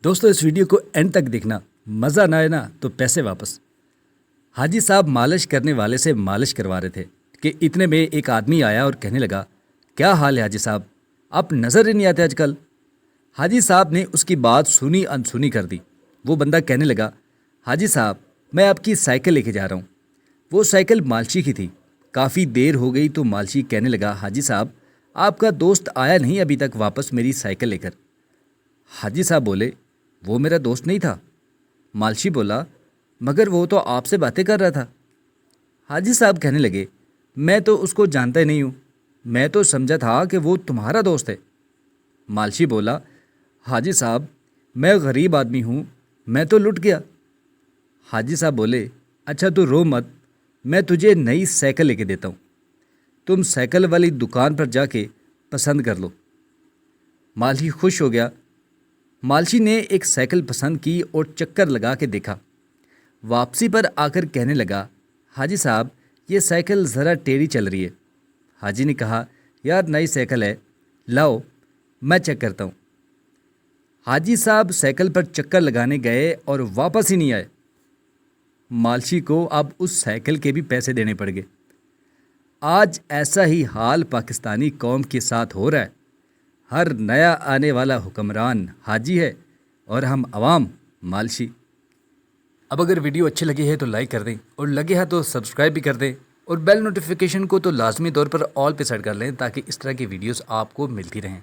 दोस्तों इस वीडियो को एंड तक देखना, मज़ा ना आए ना तो पैसे वापस। हाजी साहब मालिश करने वाले से मालिश करवा रहे थे कि इतने में एक आदमी आया और कहने लगा, क्या हाल है हाजी साहब, आप नज़र ही नहीं आते आजकल। हाजी साहब ने उसकी बात सुनी अनसुनी कर दी। वो बंदा कहने लगा, हाजी साहब मैं आपकी साइकिल लेके जा रहा हूँ। वो साइकिल मालशी की थी। काफ़ी देर हो गई तो मालशी कहने लगा, हाजी साहब आपका दोस्त आया नहीं अभी तक वापस मेरी साइकिल लेकर। हाजी साहब बोले, वो मेरा दोस्त नहीं था। मालशी बोला, मगर वो तो आपसे बातें कर रहा था। हाजी साहब कहने लगे, मैं तो उसको जानता ही नहीं हूँ, मैं तो समझा था कि वो तुम्हारा दोस्त है। मालशी बोला, हाजी साहब मैं गरीब आदमी हूँ, मैं तो लुट गया। हाजी साहब बोले, अच्छा तो रो मत, मैं तुझे नई साइकिल लेके देता हूँ, तुम साइकिल वाली दुकान पर जाके पसंद कर लो। मालशी खुश हो गया। मालशी ने एक साइकिल पसंद की और चक्कर लगा के देखा। वापसी पर आकर कहने लगा, हाजी साहब ये साइकिल ज़रा टेढ़ी चल रही है। हाजी ने कहा, यार नई साइकिल है, लाओ मैं चेक करता हूँ। हाजी साहब साइकिल पर चक्कर लगाने गए और वापस ही नहीं आए। मालशी को अब उस साइकिल के भी पैसे देने पड़ गए। आज ऐसा ही हाल पाकिस्तानी कौम के साथ हो रहा है। हर नया आने वाला हुक्मरान हाजी है और हम अवाम मालशी। अब अगर वीडियो अच्छी लगी है तो लाइक कर दें और लगे है तो सब्सक्राइब भी कर दें और बेल नोटिफिकेशन को तो लाजमी तौर पर ऑल पे सेट कर लें ताकि इस तरह की वीडियोस आपको मिलती रहें।